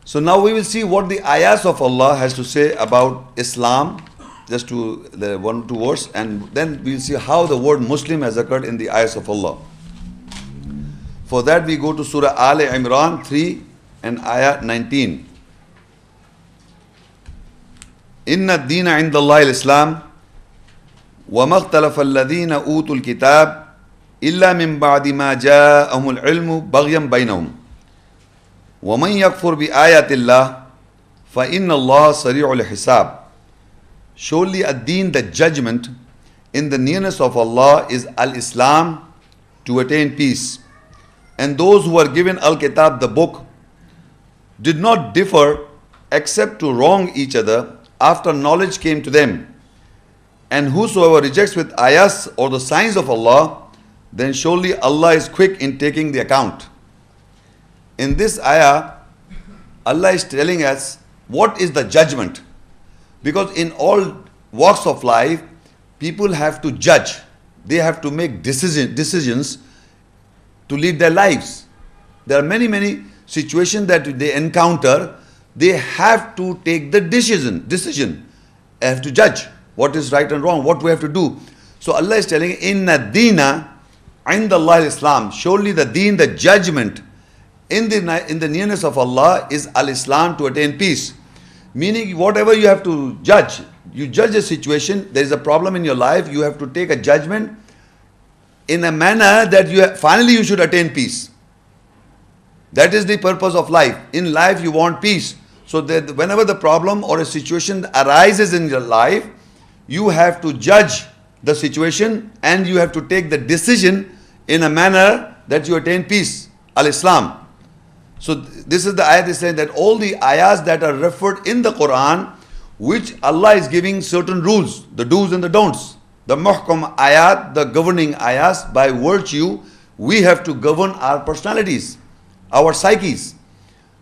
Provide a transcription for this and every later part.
So now we will see what the ayahs of Allah has to say about Islam, just to the 1 2 words, and then we will see how the word Muslim has occurred in the ayahs of Allah. For that we go to Surah Aal-e-Imran 3 and ayah 19. Inna ad-deena inda Allah al-Islam wa ma ikhtalafa alladhina utul kitab illa min ba'di ma ja'ahumul ilmu baghyan bainahum. وَمَنْ يَكْفُرْ بِآيَاتِ اللَّهِ فَإِنَّ اللَّهَ سَرِيعُ الْحِسَابِ. Surely ad-deen, the judgment, in the nearness of Allah is al-Islam, to attain peace. And those who are given al-Kitab, the book, did not differ except to wrong each other after knowledge came to them. And whosoever rejects with ayahs or the signs of Allah, then surely Allah is quick in taking the account. In this ayah, Allah is telling us what is the judgment. Because in all walks of life, people have to judge. They have to make decisions to lead their lives. There are many situations that they encounter. They have to take the decision. They have to judge what is right and wrong, what we have to do. So Allah is telling, Inna deena inda Allah al-Islam. Surely the deen, the judgment, in the nearness of Allah is al-Islam, to attain peace. Meaning whatever you have to judge, you judge a situation, there is a problem in your life, you have to take a judgment in a manner that finally you should attain peace. That is the purpose of life. In life you want peace. So that whenever the problem or a situation arises in your life, you have to judge the situation and you have to take the decision in a manner that you attain peace. Al-Islam. So this is the ayat is saying that all the ayahs that are referred in the Quran, which Allah is giving certain rules, the do's and the don'ts, the muhkam ayat, the governing ayahs, by virtue we have to govern our personalities, our psyches.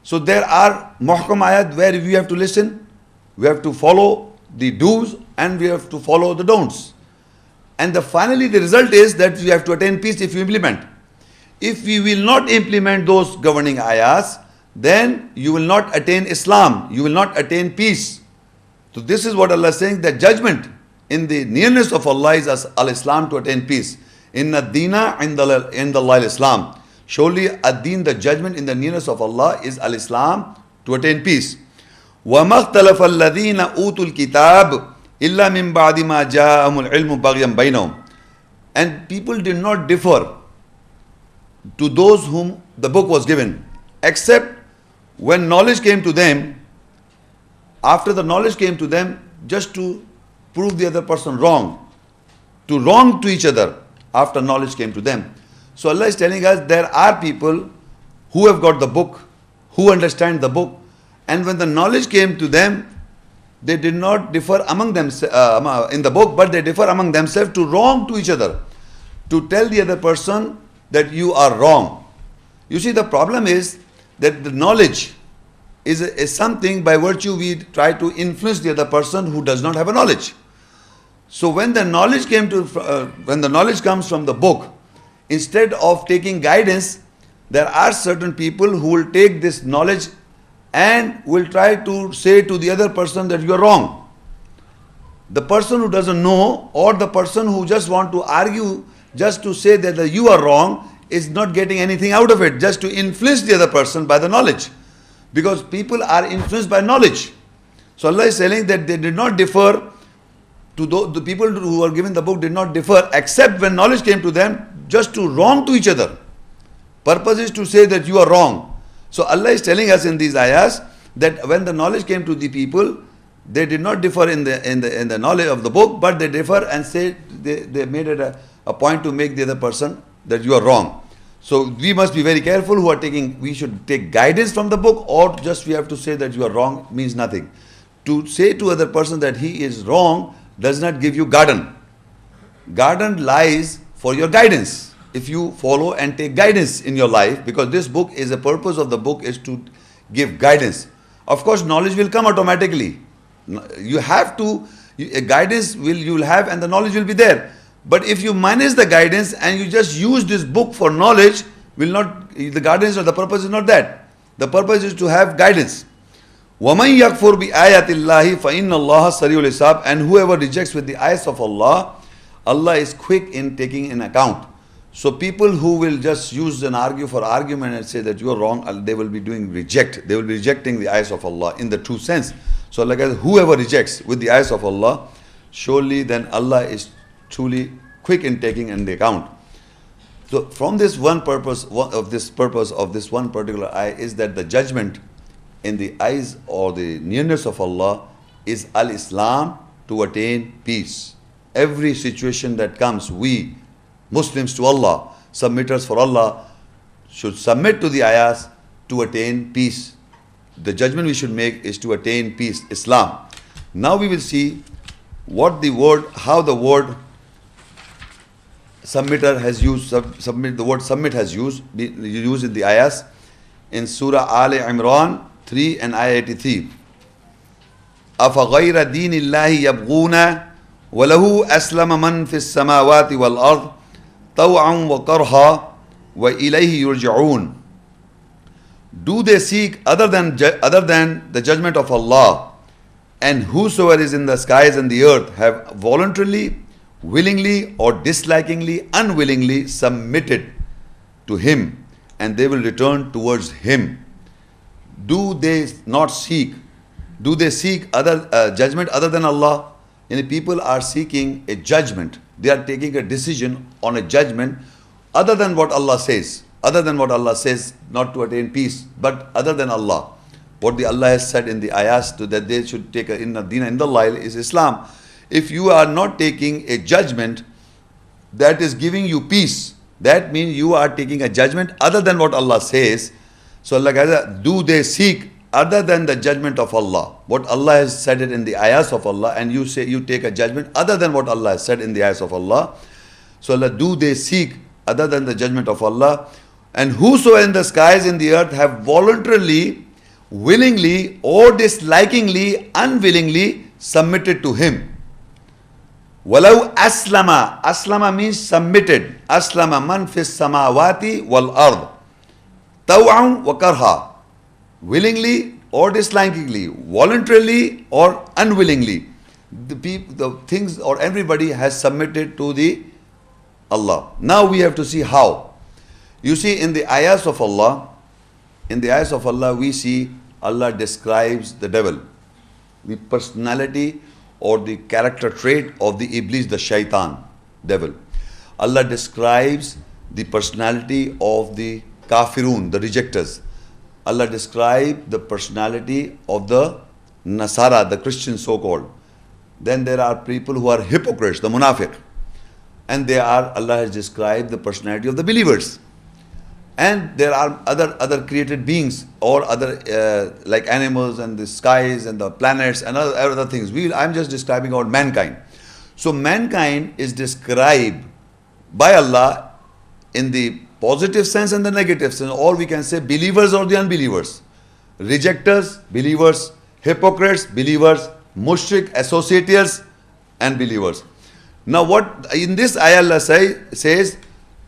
So there are muhkam ayat where we have to listen, we have to follow the do's and we have to follow the don'ts. And finally the result is that we have to attain peace if you implement. If we will not implement those governing ayahs, then you will not attain Islam, you will not attain peace. So this is what Allah is saying, that judgment in the nearness of Allah is al-Islam, to attain peace. Inna ad-deena inda Allah al-Islam. Surely ad-deen, the judgment in the nearness of Allah is al-Islam, to attain peace. وَمَا اخْتَلَفَ الَّذِينَ أُوتُوا الْكِتَابِ إِلَّا مِن بَعْدِ مَا جَاءَهُمُ الْعِلْمُ بَغْيًا بَيْنَهُم. And people did not differ to those whom the book was given, except when knowledge came to them, after the knowledge came to them, just to prove the other person wrong, to wrong to each other after knowledge came to them. So Allah is telling us there are people who have got the book, who understand the book, and when the knowledge came to them, they did not differ among themselves in the book, but they differ among themselves to wrong to each other, to tell the other person that you are wrong. You see, the problem is that the knowledge is something by virtue we try to influence the other person who does not have a knowledge. So when the knowledge comes from the book, instead of taking guidance, there are certain people who will take this knowledge and will try to say to the other person that you are wrong. The person who doesn't know, or the person who just want to argue, just to say that you are wrong, is not getting anything out of it, just to influence the other person by the knowledge. Because people are influenced by knowledge. So Allah is telling that they did not differ, to the people who were given the book did not differ, except when knowledge came to them, just to wrong to each other. Purpose is to say that you are wrong. So Allah is telling us in these ayahs that when the knowledge came to the people, they did not differ in the knowledge of the book, but they differ and say they made it a point to make the other person that you are wrong. So we must be very careful we should take guidance from the book, or just we have to say that you are wrong means nothing. To say to other person that he is wrong does not give you garden. Garden lies for your guidance. If you follow and take guidance in your life, because this book is, the purpose of the book is to give guidance. Of course, knowledge will come automatically. You have to, guidance you will have and the knowledge will be there. But if you minus the guidance and you just use this book for knowledge, the guidance or the purpose is not that. The purpose is to have guidance. وَمَنْ يَكْفُرْ بِآيَاتِ اللَّهِ فَإِنَّ اللَّهَ سَرِيعُ الْحِسَابِ. And whoever rejects with the ayahs of Allah, Allah is quick in taking in account. So people who will just use and argue for argument and say that you are wrong, they will be doing reject. They will be rejecting the ayahs of Allah in the true sense. So like whoever rejects with the ayahs of Allah, surely then Allah is truly quick in taking in the account. So from this one purpose of this one particular ayah is that the judgment in the eyes or the nearness of Allah is al-Islam, to attain peace. Every situation that comes, we Muslims to Allah, submitters for Allah, should submit to the ayahs to attain peace. The judgment we should make is to attain peace, Islam. Now we will see what the word, how the word submitter has used, the word submit has used in the ayahs in Surah Aal-e-Imran 3 and ayah 83. أَفَغَيْرَ دِينِ اللَّهِ يَبْغُونَ وَلَهُ أَسْلَمَ مَنْ فِي السَّمَاوَاتِ وَالْأَرْضِ طَوْعًا وَكَرْهًا وَإِلَيْهِ يُرْجَعُونَ. Do they seek other than the judgment of Allah, and whosoever is in the skies and the earth have voluntarily, willingly or dislikingly, unwillingly submitted to Him, and they will return towards Him. Do they seek other judgment other than Allah? And people are seeking a judgment. They are taking a decision on a judgment other than what Allah says. Other than what Allah says, not to attain peace, but other than Allah. What the Allah has said in the ayahs to that they should take inna dina indallahi is Islam. If you are not taking a judgment that is giving you peace, that means you are taking a judgment other than what Allah says. So Allah says, do they seek other than the judgment of Allah? What Allah has said it in the ayahs of Allah, and you say you take a judgment other than what Allah has said in the ayahs of Allah. So Allah, do they seek other than the judgment of Allah? And whosoever in the skies and the earth have voluntarily, willingly or dislikingly, unwillingly submitted to Him. Walau aslama. Aslama means submitted. Aslama man fis samawati wal ard. Taw'an wa karha. Willingly or dislikingly, voluntarily or unwillingly. The things or everybody has submitted to the Allah. Now we have to see how. You see, in the ayahs of Allah, we see Allah describes the devil, the personality or the character trait of the Iblis, the shaitan, devil. Allah describes the personality of the kafirun, the rejectors. Allah describes the personality of the Nasara, the Christians so-called. Then there are people who are hypocrites, the munafiq. And Allah has described the personality of the believers. And there are other created beings or other like animals and the skies and the planets and other things. I'm just describing about mankind. So mankind is described by Allah in the positive sense and the negative sense. Or we can say believers or the unbelievers. Rejectors, believers. Hypocrites, believers. Mushrik, associators and believers. Now what in this ayah Allah says,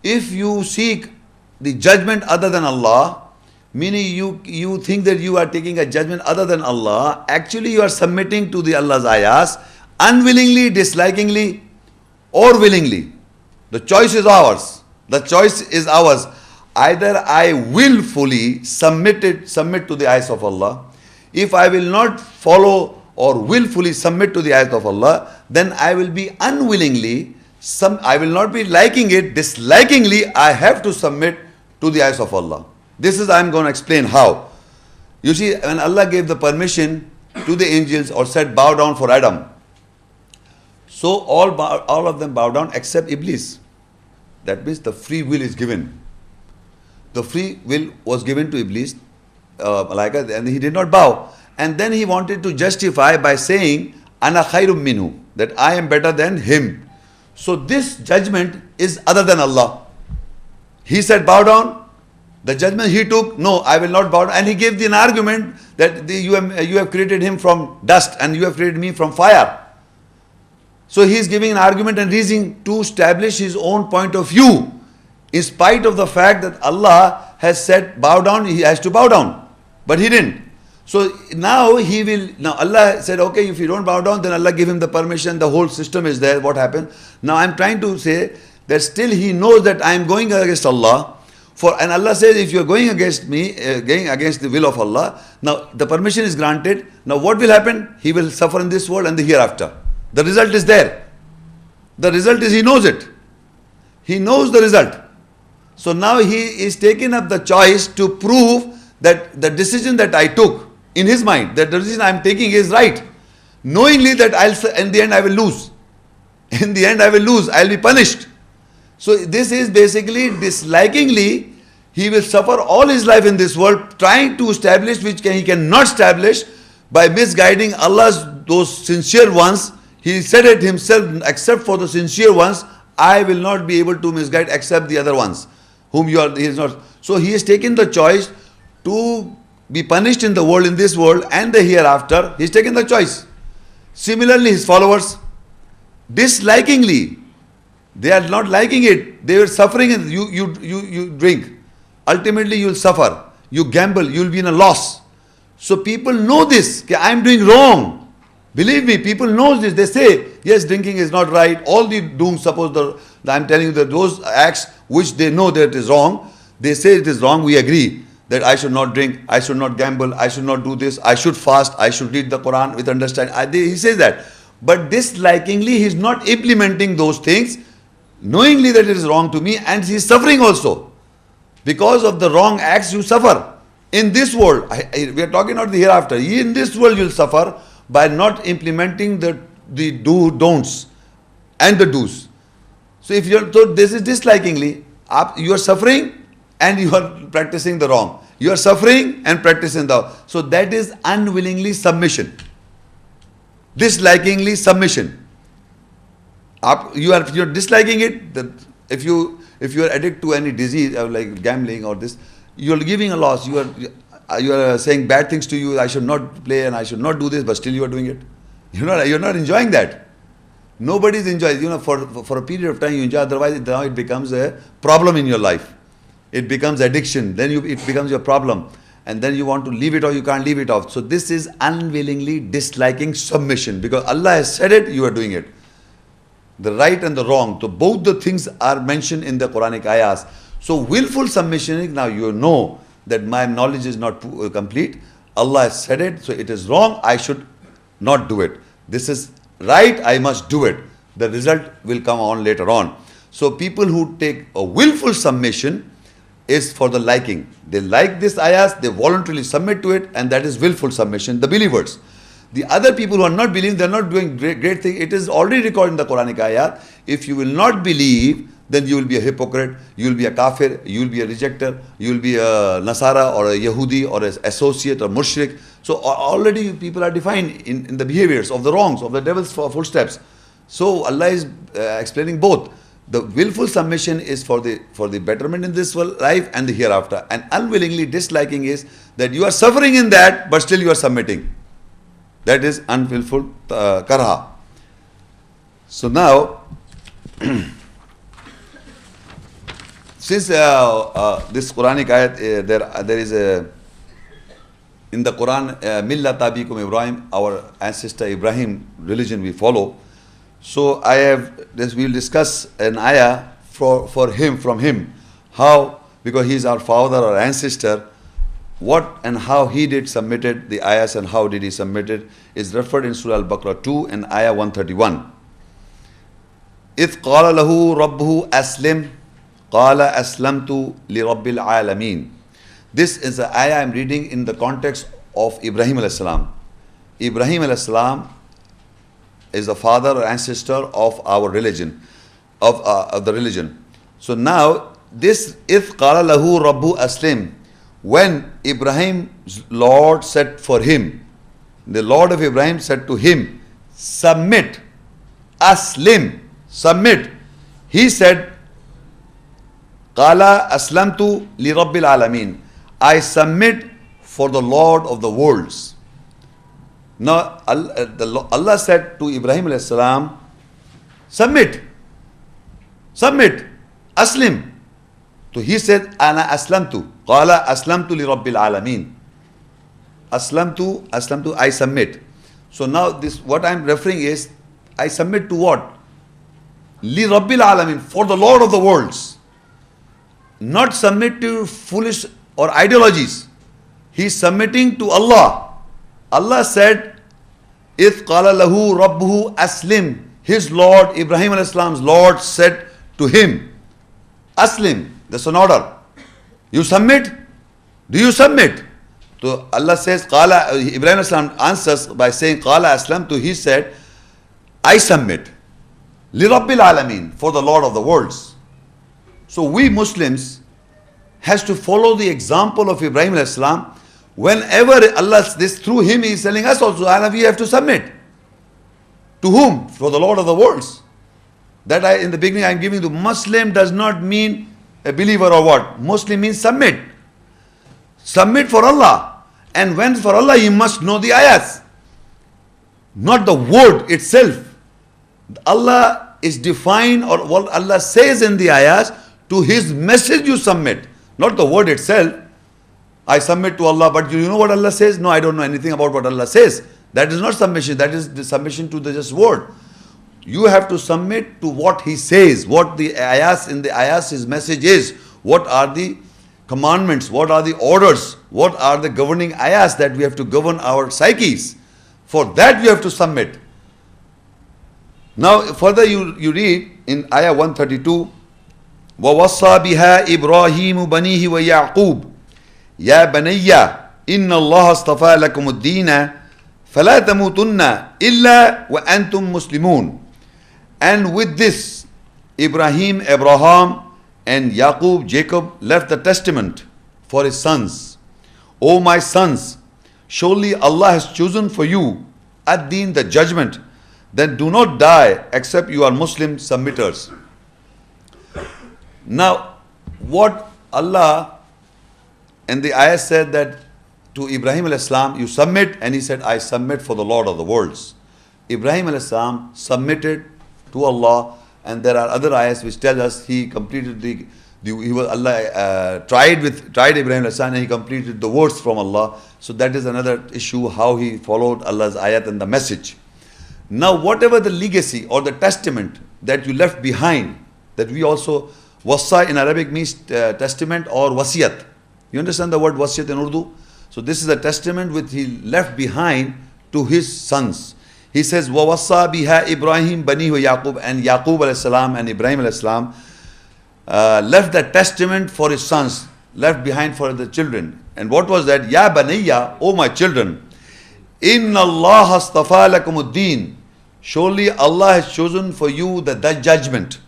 if you seek the judgment other than Allah, meaning you think that you are taking a judgment other than Allah, actually you are submitting to the Allah's ayahs unwillingly, dislikingly or willingly. The choice is ours. The choice is ours. Either I willfully submit to the ayahs of Allah. If I will not follow or willfully submit to the ayahs of Allah, then I will be unwillingly, I will not be liking it, dislikingly, I have to submit to the ayahs of Allah. This is, I'm going to explain how. You see, when Allah gave the permission to the angels or said bow down for Adam, so all of them bow down except Iblis. That means the free will is given. The free will was given to Iblis, and he did not bow. And then he wanted to justify by saying, Ana khairum minhu, that I am better than him. So this judgment is other than Allah. He said bow down. The judgment he took, no, I will not bow down. And he gave an argument that you have created him from dust and you have created me from fire. So he is giving an argument and reason to establish his own point of view. In spite of the fact that Allah has said bow down, he has to bow down. But he didn't. So now now Allah said, okay, if you don't bow down, then Allah give him the permission, the whole system is there, what happened? Now I'm trying to say that still he knows that I am going against Allah. And Allah says, if you are going against me, going against the will of Allah, now the permission is granted. Now what will happen? He will suffer in this world and the hereafter. The result is there. The result is he knows it. He knows the result. So now he is taking up the choice to prove that the decision that I took in his mind, that the decision I am taking is right. Knowingly that in the end I will lose. In the end I will lose. I will be punished. So this is basically dislikingly, he will suffer all his life in this world trying to establish which he cannot establish by misguiding Allah's those sincere ones. He said it himself, except for the sincere ones, I will not be able to misguide except the other ones whom he is not. So he has taken the choice to be punished in the world, in this world and the hereafter. He has taken the choice. Similarly, his followers, dislikingly, they are not liking it. They were suffering. You drink. Ultimately, you will suffer. You gamble. You will be in a loss. So people know this. I am doing wrong. Believe me, people know this. They say, yes, drinking is not right. All the doom, suppose I am telling you that those acts which they know that it is wrong, they say it is wrong. We agree that I should not drink. I should not gamble. I should not do this. I should fast. I should read the Quran with understanding. He says that. But dislikingly, he is not implementing those things, knowingly that it is wrong to me, and he is suffering also. Because of the wrong acts, you suffer. In this world, we are talking about the hereafter. In this world, you will suffer by not implementing the don'ts and the do's. So if so this is dislikingly, you are suffering and you are practicing the wrong. You are suffering and practicing so that is unwillingly submission. Dislikingly submission. You are disliking it. That if you are addicted to any disease like gambling or this, you are giving a loss. You are saying bad things to you. I should not play and I should not do this, but still you are doing it. You're not enjoying that. Nobody is enjoying. For a period of time you enjoy. Otherwise, now it becomes a problem in your life. It becomes addiction. Then it becomes your problem, and then you want to leave it or you can't leave it off. So this is unwillingly disliking submission, because Allah has said it. You are doing it. The right and the wrong. So both the things are mentioned in the Quranic ayahs. So willful submission. Now you know that my knowledge is not complete. Allah has said it, so it is wrong. I should not do it. This is right. I must do it. The result will come on later on. So people who take a willful submission is for the liking. They like this ayahs, they voluntarily submit to it, and that is willful submission, the believers. The other people who are not believing, they are not doing great things. It is already recorded in the Quranic ayah. If you will not believe, then you will be a hypocrite, you will be a kafir, you will be a rejecter, you will be a Nasara or a Yahudi or an associate or mushrik. So already people are defined in the behaviors of the wrongs, of the devil's footsteps. So Allah is explaining both. The willful submission is for the betterment in this life and the hereafter. And unwillingly disliking is that you are suffering in that, but still you are submitting. That is unwillful karha. So now, since this Quranic ayat, there is in the Quran, Millat Abikum Ibrahim, our ancestor Ibrahim religion we follow. So we will discuss an ayah from him, how, because he is our father, our ancestor, what and how he did submitted the ayahs and how did he submit it is referred in Surah Al-Baqarah 2 and ayah 131. إِذْ قَالَ لَهُ رَبُّهُ أَسْلِمْ قَالَ أَسْلَمْتُ لِرَبِّ الْعَالَمِينَ. This is the ayah I am reading in the context of Ibrahim alayhi salam. Ibrahim alayhi salam is the father or ancestor of our religion, of the religion. So now this إِذْ قَالَ لَهُ رَبُّهُ أَسْلِمْ, when Ibrahim's Lord said for him, the Lord of Ibrahim said to him, submit, aslim, submit. He said, Qala aslamtu li rabbil alamin, I submit for the Lord of the worlds. Now Allah said to Ibrahim alayhi salam, submit, aslim. So he said, Ana aslamtu, Qala aslamtu li rabbil alamin. aslamtu, I submit. So now this, what I'm referring is, I submit to what? Li Rabbil Alamin, for the Lord of the worlds. Not submit to foolish or ideologies. He's submitting to Allah. Allah said, "If qala lahu rabbuhu aslim," his Lord, Ibrahim alayhi salam's Lord, said to him, "Aslim." That's an order. You submit? Do you submit? So Allah says, "Qala." Ibrahim alayhi salam answers by saying, "Qala aslamtu." He said, "I submit." Li Rabbil Alamin, for the Lord of the worlds. So we Muslims has to follow the example of Ibrahim alayhi salam. Whenever Allah, this through him, he is telling us also, we have to submit. To whom? For the Lord of the worlds. That in the beginning I am giving to Muslim does not mean a believer or what. Muslim means submit. Submit for Allah. And when for Allah, you must know the ayats. Not the word itself. Allah is defined, or what Allah says in the ayahs, to His message you submit, not the word itself. I submit to Allah, but you know what Allah says? No, I don't know anything about what Allah says. That is not submission, that is the submission to the just word. You have to submit to what He says, what the ayahs, in the ayahs His message is, what are the commandments, what are the orders, what are the governing ayahs that we have to govern our psyches. For that we have to submit. Now further you read in ayah 132, وَوَصَّى بِهَا إِبْرَاهِيمُ بَنِيهِ وَيَعْقُوبُ يَا بَنَيَّ إِنَّ اللَّهَ اصْطَفَى لَكُمُ الدِّينَ فَلَا تَمُوتُنَّ إِلَّا وَأَنْتُمْ مُسْلِمُونَ. And with this, Ibrahim, Abraham, and Yaqub, Jacob, left the testament for his sons. O my sons, surely Allah has chosen for you ad-din, the judgment. Then do not die except you are Muslim submitters. Now, what Allah and the ayah said that to Ibrahim alayhi salam, you submit, and he said, I submit for the Lord of the worlds. Ibrahim alayhi salam submitted to Allah, and there are other ayahs which tell us he completed Allah tried Ibrahim alayhi salam, and he completed the words from Allah. So that is another issue, how he followed Allah's ayat and the message. Now whatever the legacy or the testament that you left behind, that we also, wasa in Arabic means testament or wasiyat. You understand the word wasiyat in Urdu? So this is a testament which he left behind to his sons. He says, وَوَصَّى بِهَا إِبْرَاهِيمُ بَنِيهِ وَيَعْقُوبُ, and Yaqub alayhi salam and Ibrahim alayhi salam left the testament for his sons, left behind for the children. And what was that? Ya banayya, O my children, inna Allah astafa lakum ad-din, surely Allah has chosen for you the judgment.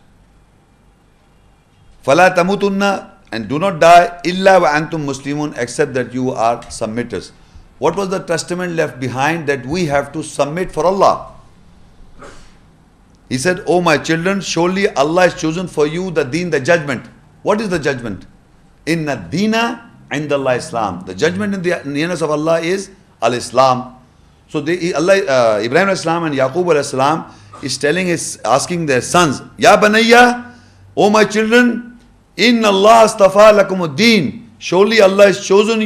Fala tamutunna, and do not die, illa wa antum muslimun, except that you are submitters. What was the testament left behind? That we have to submit for Allah. He said, O my children, surely Allah has chosen for you the deen, the judgment. What is the judgment? Inna deena indallah Islam. The judgment in the nearness of Allah is al-Islam. So Ibrahim alayhi salam and Yaqub alayhi salam is asking their sons, Ya banayya, O my children, inna Allah astafa lakum ad-din, surely Allah has chosen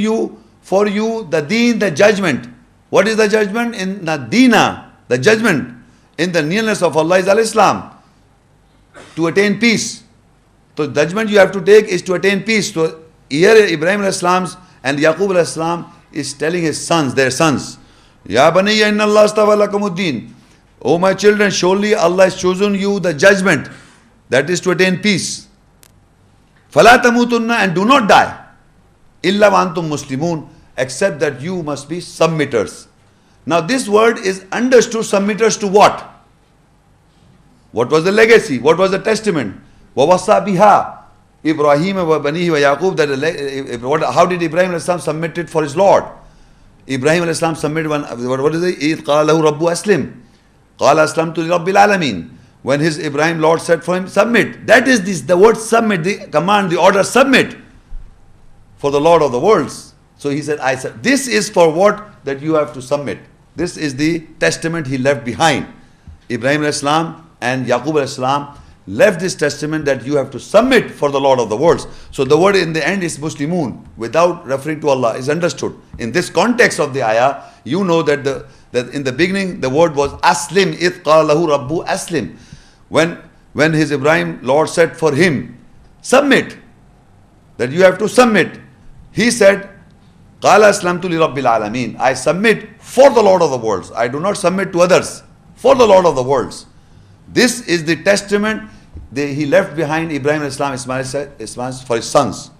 for you the deen, the judgment. What is the judgment? In the deena, the judgment in the nearness of Allah is al-Islam, to attain peace. So the judgment you have to take is to attain peace. So here Ibrahim alayhi salam and Yaqub alayhi salam is telling his sons, their sons, Ya banayya inna Allah astafa lakum ad-din, O my children, surely Allah has chosen you the judgment, that is to attain peace. Fala tamutunna, and do not die, illa wa antum muslimun, except that you must be submitters. Now this word is understood submitters to what? What was the legacy? What was the testament? وَوَصَّى بِهَا إِبْرَاهِيمَ وَبَنِيهِ وَيَعْقُوبُ. How did Ibrahim a.s. submit it for his Lord? Ibrahim a.s. submitted what is it? إِذْ قَالَ لَهُ رَبُّ أَسْلِمْ قَالَ أَسْلَمْتُ لِرَبِّ الْعَالَمِينَ. When his Ibrahim Lord said for him, submit. That is this, the word submit, the command, the order, submit for the Lord of the worlds. So he said, I said, this is for what? That you have to submit. This is the testament he left behind. Ibrahim a.s. and Yaqub a.s. left this testament that you have to submit for the Lord of the worlds. So the word in the end is Muslimun, without referring to Allah, is understood. In this context of the ayah, you know that that in the beginning the word was Aslim, إِذْ قَالَ لَهُ رَبُّ Aslim. When his Ibrahim, Lord said for him, submit, that you have to submit. He said, قَالَ أَسْلَمْتُ لِرَبِّ الْعَالَمِينَ. I submit for the Lord of the worlds. I do not submit to others, for the Lord of the worlds. This is the testament he left behind Ibrahim Islam Ismail for his sons.